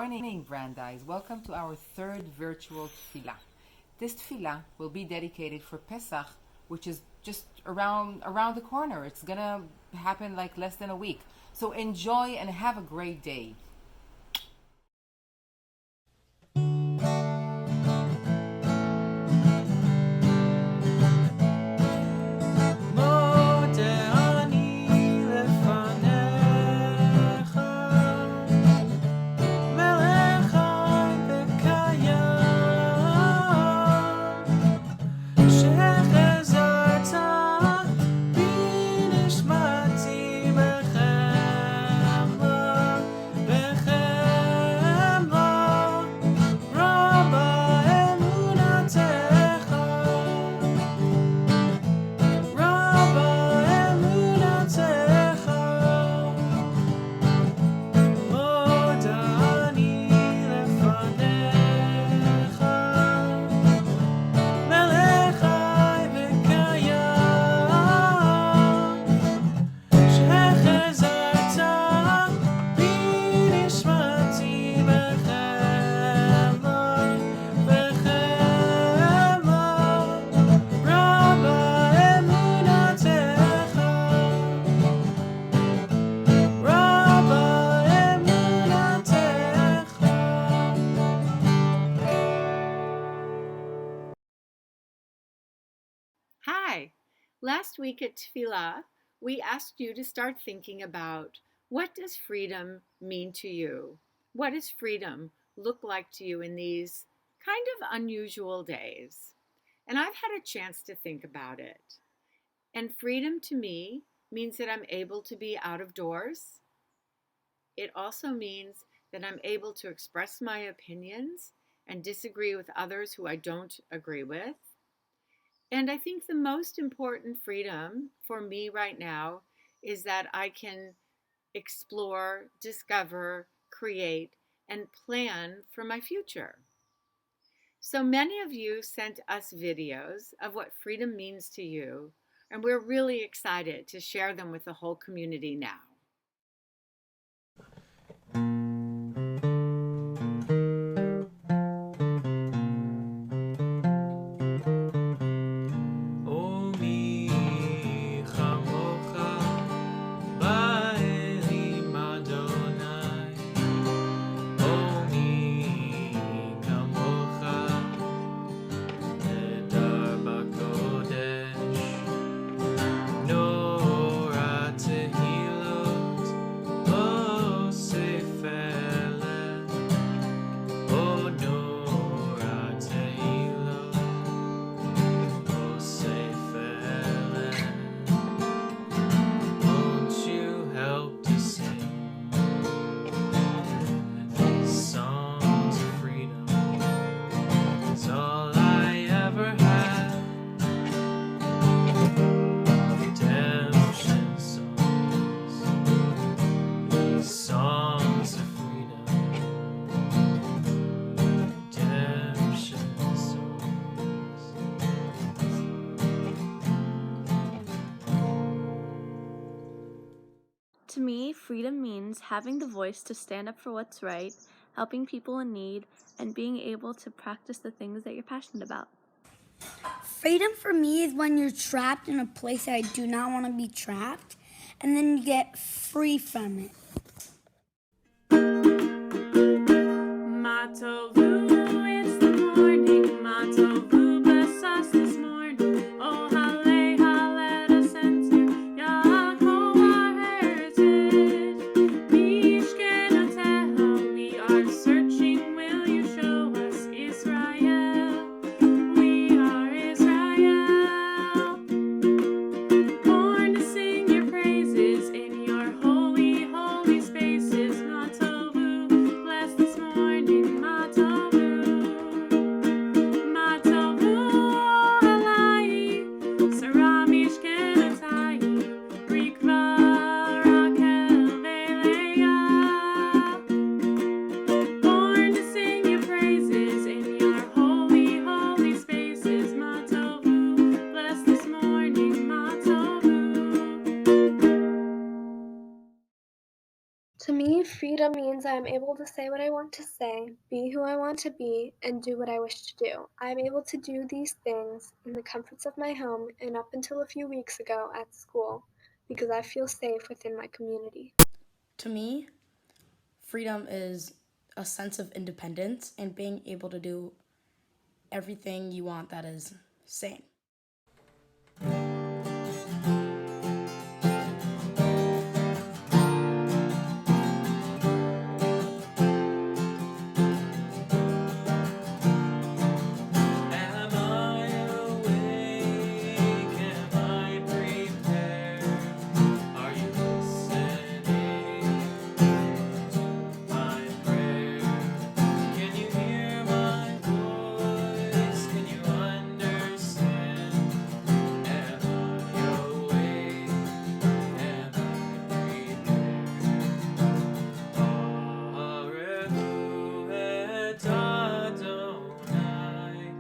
morning, Brandeis. Welcome to our third virtual Tefillah. This Tefillah will be dedicated for Pesach, which is just around the corner. It's gonna happen like less than a week. So enjoy and have a great day. Hi! Last week at Tefillah, we asked you to start thinking about what does freedom mean to you? What does freedom look like to you in these kind of unusual days? And I've had a chance to think about it. And freedom to me means that I'm able to be out of doors. It also means that I'm able to express my opinions and disagree with others who I don't agree with. And I think the most important freedom for me right now is that I can explore, discover, create, and plan for my future. So many of you sent us videos of what freedom means to you, and we're really excited to share them with the whole community now. To me, freedom means having the voice to stand up for what's right, helping people in need, and being able to practice the things that you're passionate about. Freedom for me is when you're trapped in a place that I do not want to be trapped, and then you get free from it. It's the morning, bless us this morning. Oh, hallel, let us enter Yaakov, our heritage. Mishkenotecha, we are searching, will you show us Israel? We are Israel, born to sing your praises in your holy, holy space. To me, freedom means I am able to say what I want to say, be who I want to be, and do what I wish to do. I am able to do these things in the comforts of my home and up until a few weeks ago at school because I feel safe within my community. To me, freedom is a sense of independence and being able to do everything you want that is sane. Am I awake? Am I prepared? Are you listening to my prayer? Can you hear my voice? Can you understand? Am I awake? Am I prepared? Arehu et Adonai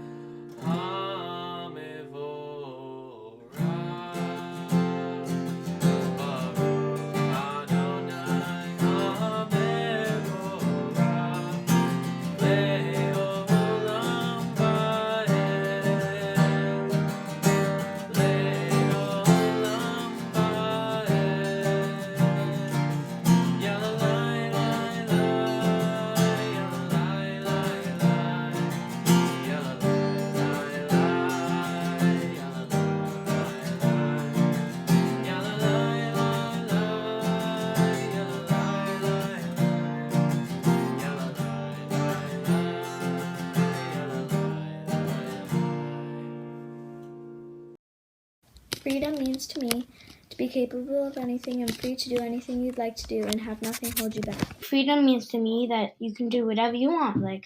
Freedom means to me to be capable of anything and free to do anything you'd like to do and have nothing hold you back. Freedom means to me that you can do whatever you want. Like,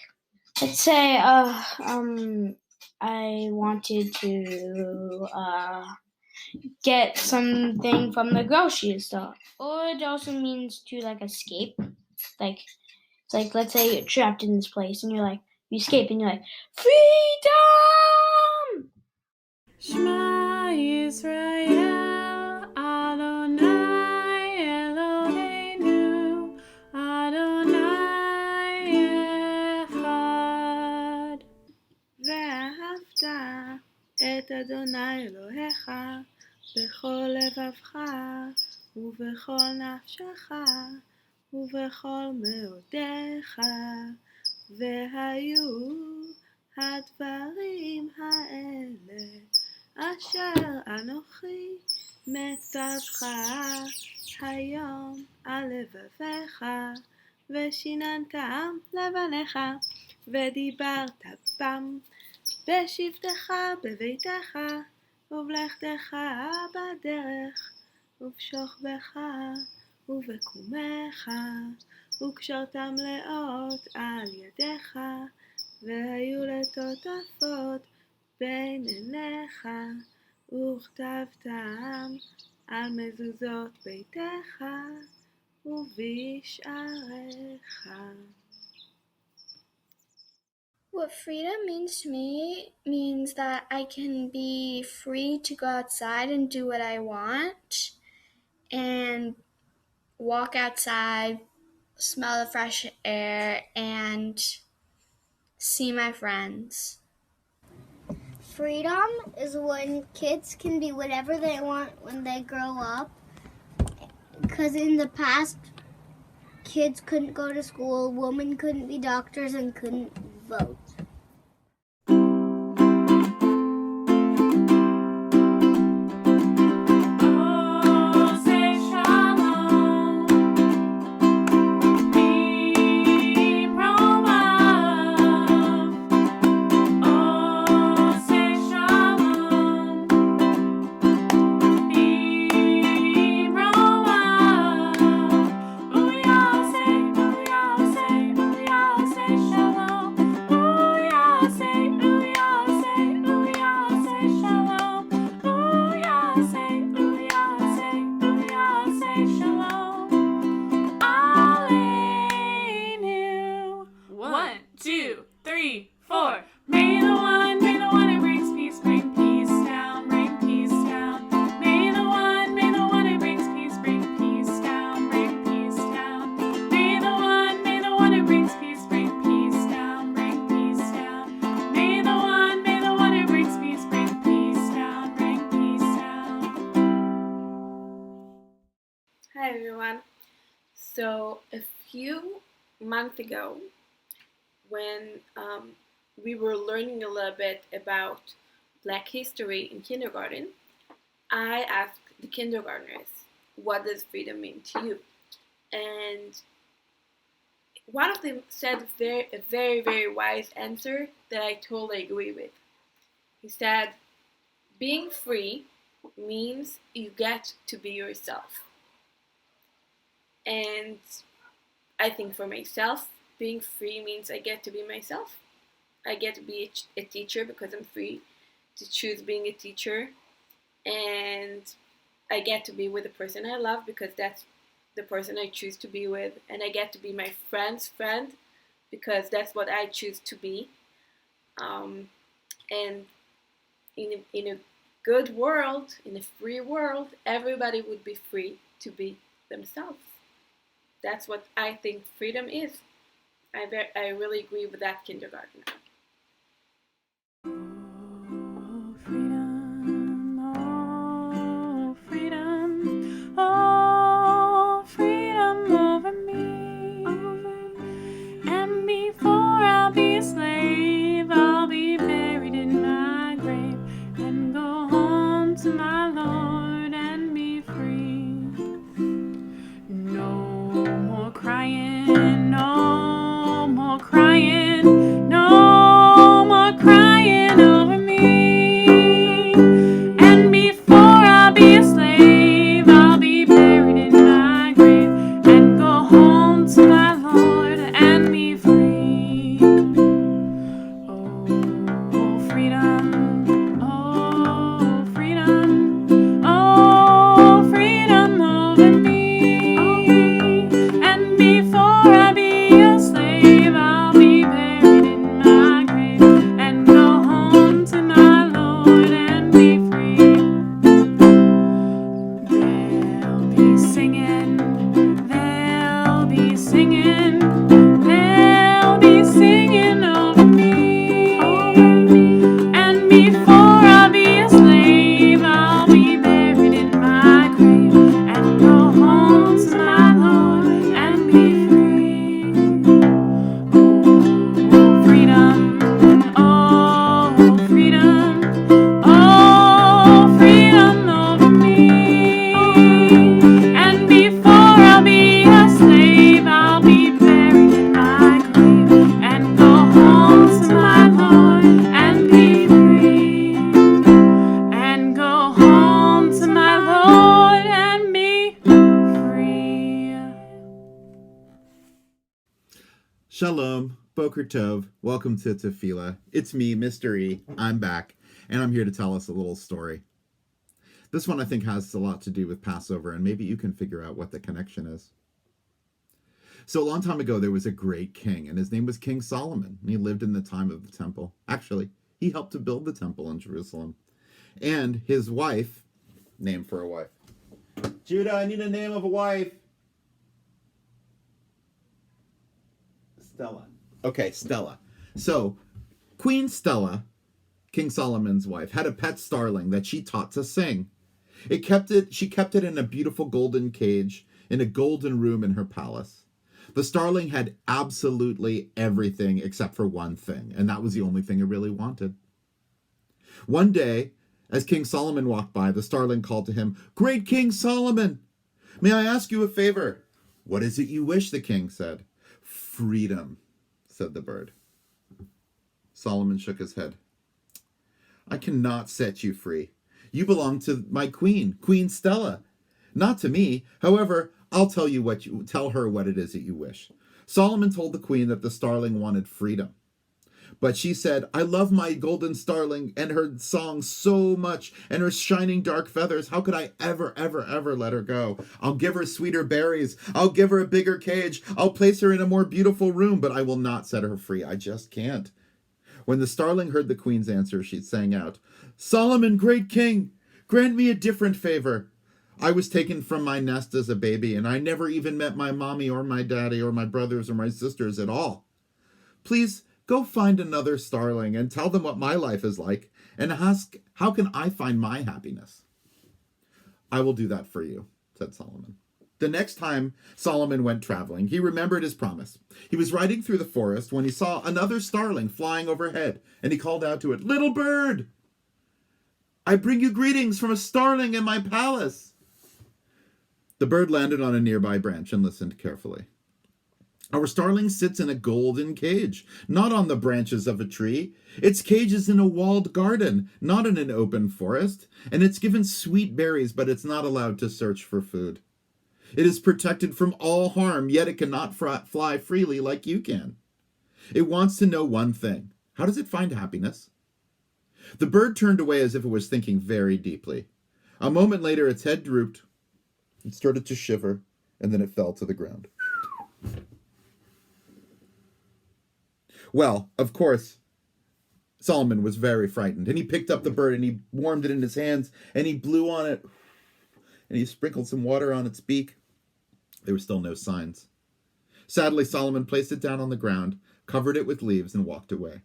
let's say, I wanted to get something from the grocery store. Or it also means to escape. Like, it's like, let's say you're trapped in this place and you escape and you're like, freedom! Shema Yisrael, Adonai Eloheinu, Adonai Echad. ואהבת את אדוני אלוהיך בכל לבבך ובכל נפשך ובכל מאודיך, והיו הדברים האלה אשר אנוכי מצווך היום על לבביך, ושיננתם לבניך, ודיברת בם בשבתך בביתך, ובלכתך בדרך, ובשוכבך ובקומך, וקשרתם לאות על ידיך, והיו לטוטפות בין עיניך, וכתבתם על מזוזות ביתך ובשעריך. What freedom means to me means that I can be free to go outside and do what I want and walk outside, smell the fresh air, and see my friends. Freedom is when kids can be whatever they want when they grow up. Because in the past, kids couldn't go to school, women couldn't be doctors, and couldn't vote. Shalom. everyone. So, a few months ago, when we were learning a little bit about Black history in kindergarten, I asked the kindergartners, what does freedom mean to you? And one of them said a very, very wise answer that I totally agree with. He said, being free means you get to be yourself. And I think for myself, being free means I get to be myself. I get to be a teacher because I'm free to choose being a teacher. And I get to be with the person I love because that's the person I choose to be with. And I get to be my friend's friend because that's what I choose to be. And in a good world, in a free world, everybody would be free to be themselves. That's what I think freedom is. I really agree with that kindergartner. Oh, freedom over me. And before I'll be a slave, I'll be buried in my grave and go home to my Lord and be free. No more crying, no more crying, no more crying over me. And before I'll be a slave, I'll be buried in my grave and go home to my Lord and be free. Oh, freedom, oh, freedom, oh, freedom over me. And before I be a slave, I'll be buried in my grave and go home to my Lord and be free. They'll be singing, they'll be singing, they'll be singing over me. And before I'll be a slave, I'll be buried in my grave and go home to my Lord and be free. Oh, freedom, oh, freedom, oh, freedom over me. And before I'll be a slave, I'll be buried in my grave and go home to my Lord and be free. And go home to my Lord and be free. Shalom, Boker Tov, welcome to Tefillah. It's me, Mr. E. I'm back, and I'm here to tell us a little story. This one I think has a lot to do with Passover, and maybe you can figure out what the connection is. So a long time ago, there was a great king, and his name was King Solomon, and he lived in the time of the temple. Actually, he helped to build the temple in Jerusalem. And his wife, name for a wife. Judah, I need a name of a wife. Stella. Okay, Stella. So, Queen Stella, King Solomon's wife, had a pet starling that she taught to sing. She kept it in a beautiful golden cage in a golden room in her palace. The starling had absolutely everything except for one thing, and that was the only thing it really wanted. One day, as King Solomon walked by, the starling called to him, "Great King Solomon, may I ask you a favor?" "What is it you wish?" the king said. "Freedom," said the bird. Solomon shook his head. "I cannot set you free. You belong to my queen, Queen Stella, not to me. However, I'll tell her what it is that you wish." Solomon told the queen that the starling wanted freedom. But she said, "I love my golden starling and her song so much and her shining dark feathers. How could I ever, ever, ever let her go? I'll give her sweeter berries. I'll give her a bigger cage. I'll place her in a more beautiful room, but I will not set her free. I just can't." When the starling heard the queen's answer, she sang out, "Solomon, great king, grant me a different favor. I was taken from my nest as a baby, and I never even met my mommy or my daddy or my brothers or my sisters at all. Please go find another starling and tell them what my life is like and ask, how can I find my happiness?" "I will do that for you," said Solomon. The next time Solomon went traveling, he remembered his promise. He was riding through the forest when he saw another starling flying overhead, and he called out to it, "Little bird, I bring you greetings from a starling in my palace." The bird landed on a nearby branch and listened carefully. "Our starling sits in a golden cage, not on the branches of a tree. Its cage is in a walled garden, not in an open forest, and it's given sweet berries, but it's not allowed to search for food. It is protected from all harm, yet it cannot fly freely like you can. It wants to know one thing. How does it find happiness?" The bird turned away as if it was thinking very deeply. A moment later, its head drooped, it started to shiver, and then it fell to the ground. Well, of course, Solomon was very frightened, and he picked up the bird and he warmed it in his hands, and he blew on it, and he sprinkled some water on its beak. There were still no signs. Sadly, Solomon placed it down on the ground, covered it with leaves, and walked away.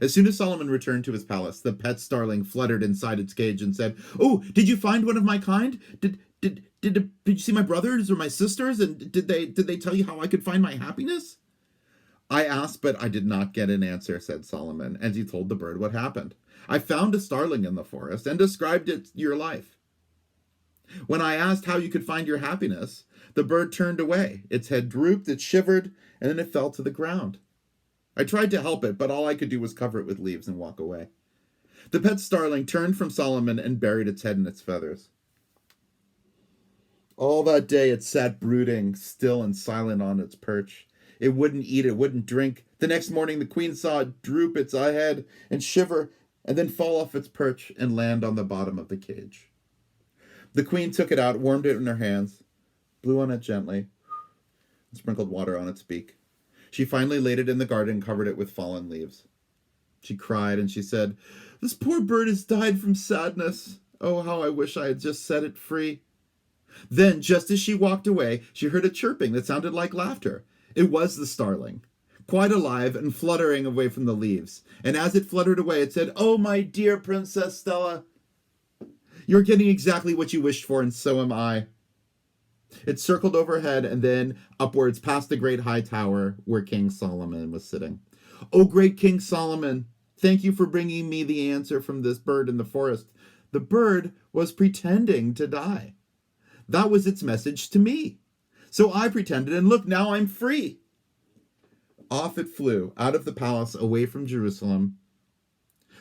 As soon as Solomon returned to his palace, the pet starling fluttered inside its cage and said, "Oh, did you find one of my kind? Did you see my brothers or my sisters? And did they tell you how I could find my happiness?" "I asked, but I did not get an answer," said Solomon, and he told the bird what happened. "I found a starling in the forest and described your life. When I asked how you could find your happiness, the bird turned away. Its head drooped, it shivered, and then it fell to the ground. I tried to help it, but all I could do was cover it with leaves and walk away." The pet starling turned from Solomon and buried its head in its feathers. All that day it sat brooding, still and silent on its perch. It wouldn't eat, it wouldn't drink. The next morning the queen saw it droop its head and shiver, and then fall off its perch and land on the bottom of the cage. The queen took it out, warmed it in her hands, blew on it gently, and sprinkled water on its beak. She finally laid it in the garden and covered it with fallen leaves. She cried and she said, "This poor bird has died from sadness. Oh, how I wish I had just set it free." Then, just as she walked away, she heard a chirping that sounded like laughter. It was the starling, quite alive and fluttering away from the leaves. And as it fluttered away, it said, "Oh, my dear Princess Stella, you're getting exactly what you wished for, and so am I." It circled overhead and then upwards past the great high tower where King Solomon was sitting. "Oh, great King Solomon, thank you for bringing me the answer from this bird in the forest. The bird was pretending to die. That was its message to me. So I pretended, and look, now I'm free." Off it flew, out of the palace, away from Jerusalem,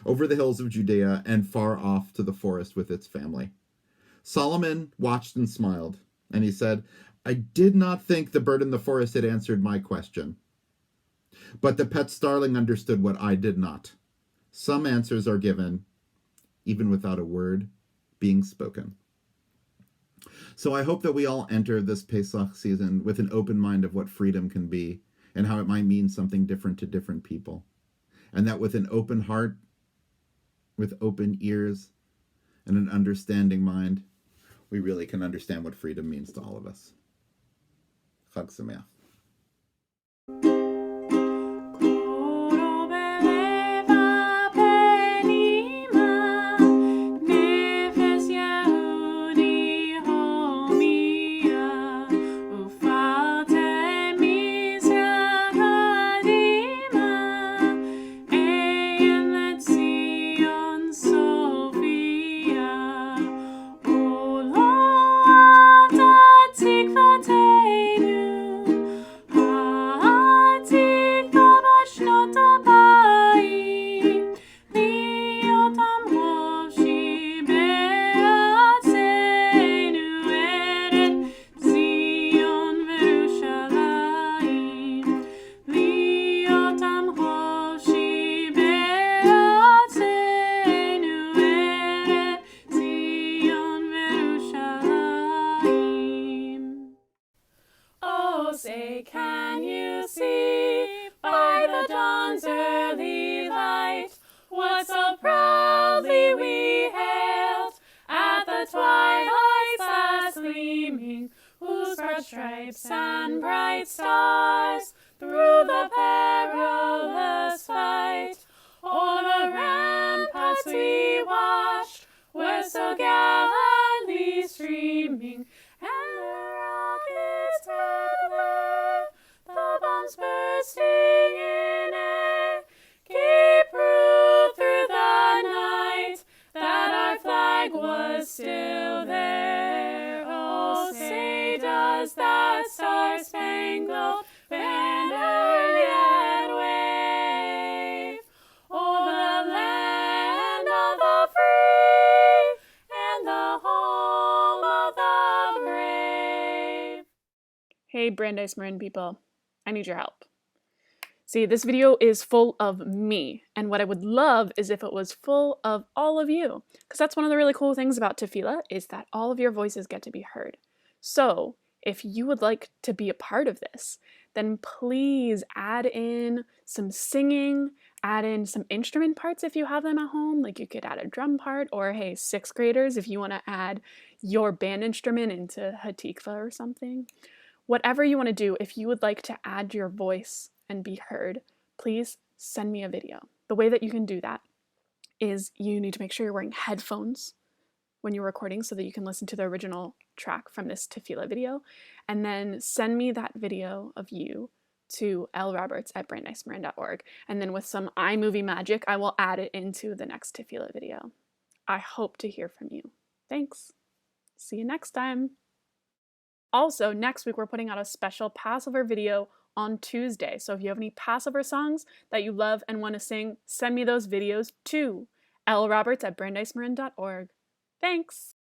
over the hills of Judea, and far off to the forest with its family. Solomon watched and smiled, and he said, "I did not think the bird in the forest had answered my question. But the pet starling understood what I did not. Some answers are given, even without a word being spoken." So I hope that we all enter this Pesach season with an open mind of what freedom can be and how it might mean something different to different people. And that with an open heart, with open ears, and an understanding mind, we really can understand what freedom means to all of us. Chag Sameach. Say, can you see by the dawn's early light what so proudly we hailed at the twilight's last gleaming, whose broad stripes and bright stars through the perilous fight o'er the ramparts we watched were so gallantly streaming, and their Hey, Brandeis Marin people, I need your help. See, this video is full of me, and what I would love is if it was full of all of you, because that's one of the really cool things about Tefillah is that all of your voices get to be heard. So, if you would like to be a part of this, then please add in some singing, add in some instrument parts if you have them at home, like you could add a drum part, or hey, 6th graders, if you want to add your band instrument into Hatikva or something. Whatever you want to do, if you would like to add your voice and be heard, please send me a video. The way that you can do that is you need to make sure you're wearing headphones when you're recording so that you can listen to the original track from this Tefillah video, and then send me that video of you to lroberts@brandeismarin.org, and then with some iMovie magic, I will add it into the next Tefillah video. I hope to hear from you. Thanks. See you next time. Also, next week we're putting out a special Passover video on Tuesday. So if you have any Passover songs that you love and want to sing, send me those videos to lroberts@brandeismarin.org. Thanks!